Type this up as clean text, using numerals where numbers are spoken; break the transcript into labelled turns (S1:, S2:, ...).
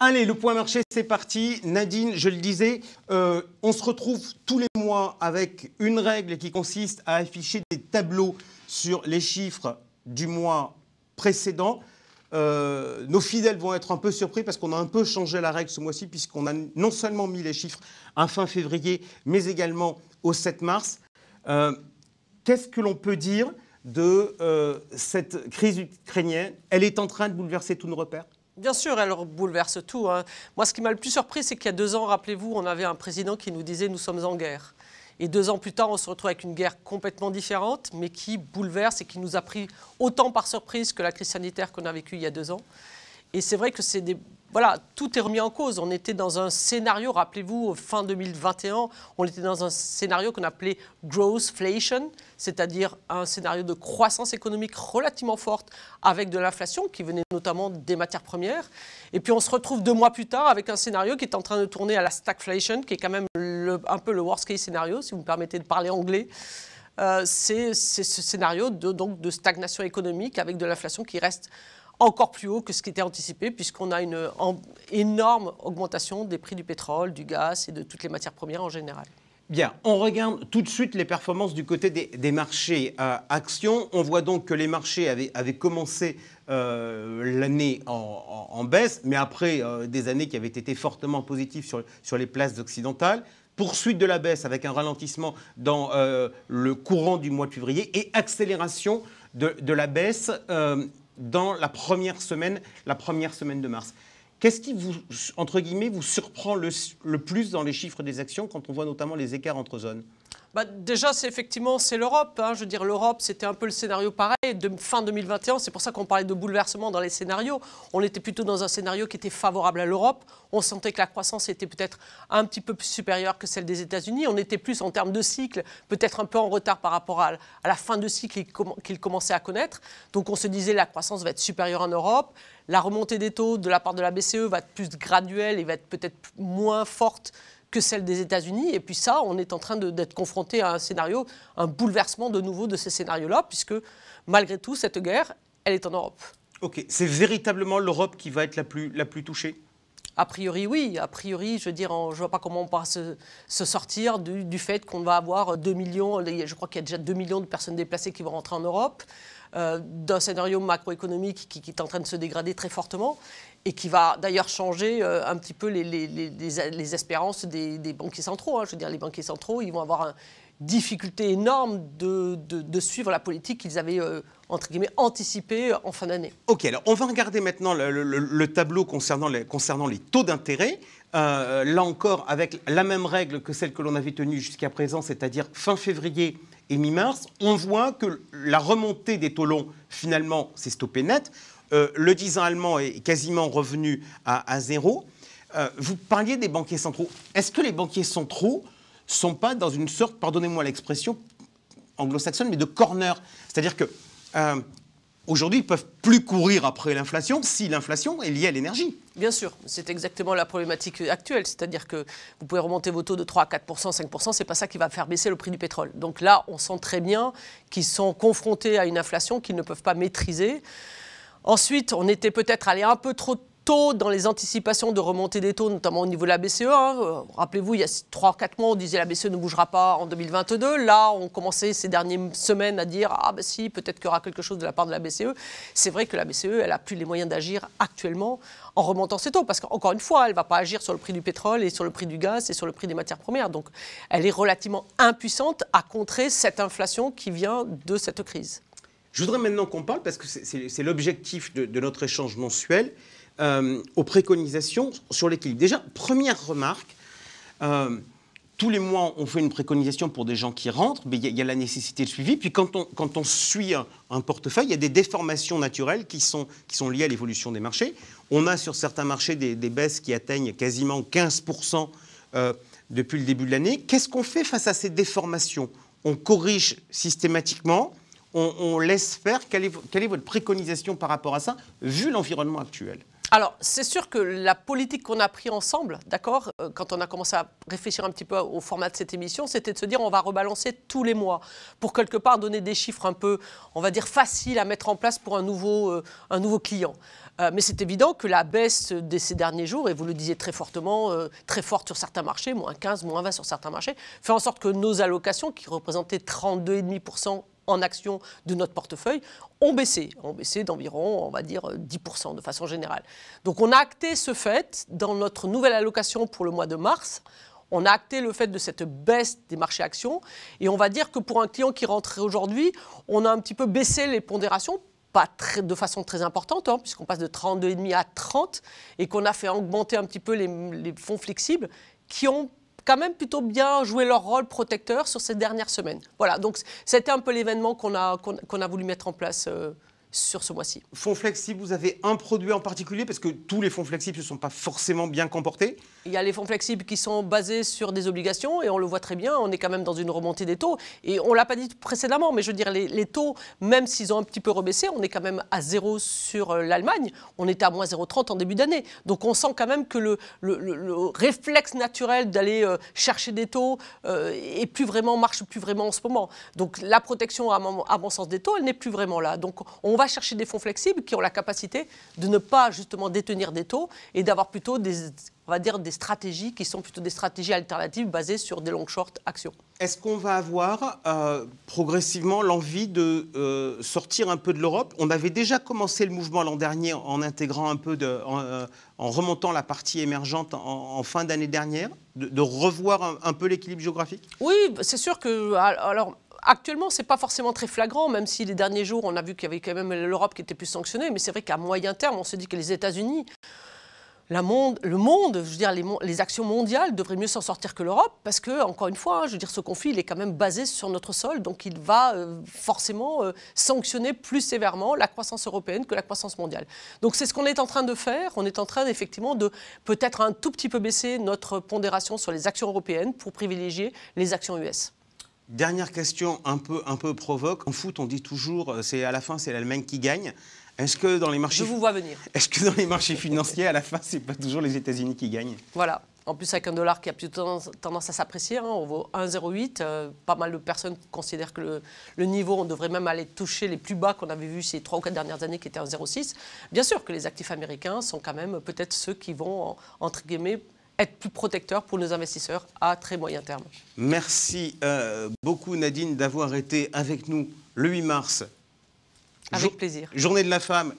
S1: Allez, le point marché, c'est parti. Nadine, je le disais, on se retrouve tous les mois avec une règle qui consiste à afficher des tableaux sur les chiffres du mois précédent. Nos fidèles vont être un peu surpris parce qu'on a un peu changé la règle ce mois-ci, puisqu'on a non seulement mis les chiffres à fin février, mais également au 7 mars. Qu'est-ce que l'on peut dire de cette crise ukrainienne? Elle est en train de bouleverser tous nos repères?
S2: Bien sûr, elle bouleverse tout, hein. Moi, ce qui m'a le plus surpris, c'est qu'il y a 2 ans, rappelez-vous, on avait un président qui nous disait « nous sommes en guerre ». Et 2 ans plus tard, on se retrouve avec une guerre complètement différente, mais qui bouleverse et qui nous a pris autant par surprise que la crise sanitaire qu'on a vécue il y a 2 ans. Et c'est vrai que c'est des... Voilà, tout est remis en cause. On était dans un scénario, rappelez-vous, fin 2021, on était dans un scénario qu'on appelait growthflation, c'est-à-dire un scénario de croissance économique relativement forte avec de l'inflation qui venait notamment des matières premières. Et puis on se retrouve 2 mois plus tard avec un scénario qui est en train de tourner à la stagflation, qui est quand même un peu le worst case scénario, si vous me permettez de parler anglais. C'est ce scénario de stagnation économique avec de l'inflation qui reste encore plus haut que ce qui était anticipé, puisqu'on a une énorme augmentation des prix du pétrole, du gaz et de toutes les matières premières en général.
S1: Bien, on regarde tout de suite les performances du côté des marchés actions. On voit donc que les marchés avaient commencé l'année en baisse, mais après des années qui avaient été fortement positives sur les places occidentales. Poursuite de la baisse avec un ralentissement dans le courant du mois de février et accélération de la baisse dans la première semaine de mars. Qu'est-ce qui vous, entre guillemets, vous surprend le plus dans les chiffres des actions quand on voit notamment les écarts entre zones?
S2: Déjà, c'est l'Europe. Hein. Je veux dire, l'Europe, c'était un peu le scénario pareil de fin 2021. C'est pour ça qu'on parlait de bouleversement dans les scénarios. On était plutôt dans un scénario qui était favorable à l'Europe. On sentait que la croissance était peut-être un petit peu plus supérieure que celle des États-Unis. On était plus en termes de cycle, peut-être un peu en retard par rapport à la fin de cycle qu'ils commençaient à connaître. Donc on se disait la croissance va être supérieure en Europe. La remontée des taux de la part de la BCE va être plus graduelle et va être peut-être moins forte que celle des États-Unis. Et puis ça, on est en train d'être confronté à un scénario, un bouleversement de nouveau de ces scénarios-là, puisque malgré tout, cette guerre, elle est en Europe.
S1: Ok, c'est véritablement l'Europe qui va être la plus touchée?
S2: A priori, oui. A priori, je veux dire, je ne vois pas comment on pourra se sortir du fait qu'on va avoir 2 millions, je crois qu'il y a déjà 2 millions de personnes déplacées qui vont rentrer en Europe, d'un scénario macroéconomique qui est en train de se dégrader très fortement et qui va d'ailleurs changer un petit peu les espérances des banquiers centraux. Hein. Je veux dire, les banquiers centraux, ils vont avoir une difficulté énorme de suivre la politique qu'ils avaient, entre guillemets, anticipée en fin d'année.
S1: Ok, alors on va regarder maintenant le tableau concernant les taux d'intérêt. Là encore, avec la même règle que celle que l'on avait tenue jusqu'à présent, c'est-à-dire fin février et mi-mars, on voit que la remontée des taux longs, finalement, s'est stoppée net. Le 10 ans allemand est quasiment revenu à zéro. Vous parliez des banquiers centraux. Est-ce que les banquiers centraux ne sont pas dans une sorte, pardonnez-moi l'expression anglo-saxonne, mais de corner? C'est-à-dire que aujourd'hui, ils ne peuvent plus courir après l'inflation si l'inflation est liée à l'énergie.
S2: Bien sûr, c'est exactement la problématique actuelle. C'est-à-dire que vous pouvez remonter vos taux de 3 à 4 5 %, ce n'est pas ça qui va faire baisser le prix du pétrole. Donc là, on sent très bien qu'ils sont confrontés à une inflation qu'ils ne peuvent pas maîtriser. Ensuite, on était peut-être allé un peu trop tôt dans les anticipations de remontée des taux, notamment au niveau de la BCE. Hein. Rappelez-vous, il y a 3-4 mois, on disait que la BCE ne bougera pas en 2022. Là, on commençait ces dernières semaines à dire « Ah ben si, peut-être qu'il y aura quelque chose de la part de la BCE ». C'est vrai que la BCE, elle n'a plus les moyens d'agir actuellement en remontant ses taux. Parce qu'encore une fois, elle ne va pas agir sur le prix du pétrole et sur le prix du gaz et sur le prix des matières premières. Donc, elle est relativement impuissante à contrer cette inflation qui vient de cette crise.
S1: Je voudrais maintenant qu'on parle, parce que c'est l'objectif de notre échange mensuel, aux préconisations sur l'équilibre. Déjà, première remarque, tous les mois, on fait une préconisation pour des gens qui rentrent, mais il y a la nécessité de suivi. Puis quand on suit un portefeuille, il y a des déformations naturelles qui sont liées à l'évolution des marchés. On a sur certains marchés des baisses qui atteignent quasiment 15% depuis le début de l'année. Qu'est-ce qu'on fait face à ces déformations? On corrige systématiquement, on laisse faire. Quelle est votre préconisation par rapport à ça, vu l'environnement actuel?
S2: Alors, c'est sûr que la politique qu'on a pris ensemble, d'accord, quand on a commencé à réfléchir un petit peu au format de cette émission, c'était de se dire on va rebalancer tous les mois pour quelque part donner des chiffres un peu, on va dire, faciles à mettre en place pour un nouveau client. Mais c'est évident que la baisse de ces derniers jours, et vous le disiez très fortement, très forte sur certains marchés, moins 15, moins 20 sur certains marchés, fait en sorte que nos allocations, qui représentaient 32,5% en actions de notre portefeuille, ont baissé d'environ, on va dire, 10% de façon générale. Donc on a acté ce fait dans notre nouvelle allocation pour le mois de mars. On a acté le fait de cette baisse des marchés actions. Et on va dire que pour un client qui rentrait aujourd'hui, on a un petit peu baissé les pondérations, pas de façon très importante, hein, puisqu'on passe de 32,5 à 30, et qu'on a fait augmenter un petit peu les fonds flexibles qui ont quand même plutôt bien joué leur rôle protecteur sur ces dernières semaines. Voilà, donc c'était un peu l'événement qu'on a voulu mettre en place sur ce mois-ci.
S1: Fonds flexibles, vous avez un produit en particulier, parce que tous les fonds flexibles ne sont pas forcément bien comportés.
S2: Il y a les fonds flexibles qui sont basés sur des obligations, et on le voit très bien, on est quand même dans une remontée des taux. Et on ne l'a pas dit précédemment, mais je veux dire, les taux, même s'ils ont un petit peu rebaissé, on est quand même à 0 sur l'Allemagne, on était à moins 0,30 en début d'année. Donc on sent quand même que le réflexe naturel d'aller chercher des taux marche plus vraiment en ce moment. Donc la protection, à mon sens, des taux, elle n'est plus vraiment là. Donc on va chercher des fonds flexibles qui ont la capacité de ne pas justement détenir des taux et d'avoir plutôt on va dire des stratégies qui sont plutôt des stratégies alternatives basées sur des long short actions.
S1: Est-ce qu'on va avoir progressivement l'envie de sortir un peu de l'Europe? On avait déjà commencé le mouvement l'an dernier en intégrant un peu en remontant la partie émergente en fin d'année dernière, de revoir un peu l'équilibre géographique?
S2: Oui, c'est sûr que... Alors, actuellement, ce n'est pas forcément très flagrant, même si les derniers jours, on a vu qu'il y avait quand même l'Europe qui était plus sanctionnée. Mais c'est vrai qu'à moyen terme, on se dit que les États-Unis, le monde, je veux dire, les actions mondiales devraient mieux s'en sortir que l'Europe, parce que, encore une fois, je veux dire, ce conflit, il est quand même basé sur notre sol, donc il va forcément sanctionner plus sévèrement la croissance européenne que la croissance mondiale. Donc c'est ce qu'on est en train de faire. On est en train, effectivement, de peut-être un tout petit peu baisser notre pondération sur les actions européennes pour privilégier les actions US.
S1: Dernière question un peu provoque. En foot, on dit toujours, à la fin, c'est l'Allemagne qui gagne. Est-ce que dans les marchés...
S2: Je vous vois venir.
S1: Est-ce que dans les marchés financiers, à la fin, c'est pas toujours les États-Unis qui gagnent?
S2: Voilà. En plus, avec un dollar qui a plutôt tendance à s'apprécier, hein, on vaut 1,08. Pas mal de personnes considèrent que le niveau, on devrait même aller toucher les plus bas qu'on avait vus ces 3 ou 4 dernières années, qui étaient 1,06. Bien sûr que les actifs américains sont quand même peut-être ceux qui vont, entre guillemets, être plus protecteurs pour nos investisseurs à très moyen terme.
S1: Merci beaucoup Nadine d'avoir été avec nous le 8 mars.
S2: Avec plaisir.
S1: Journée de la femme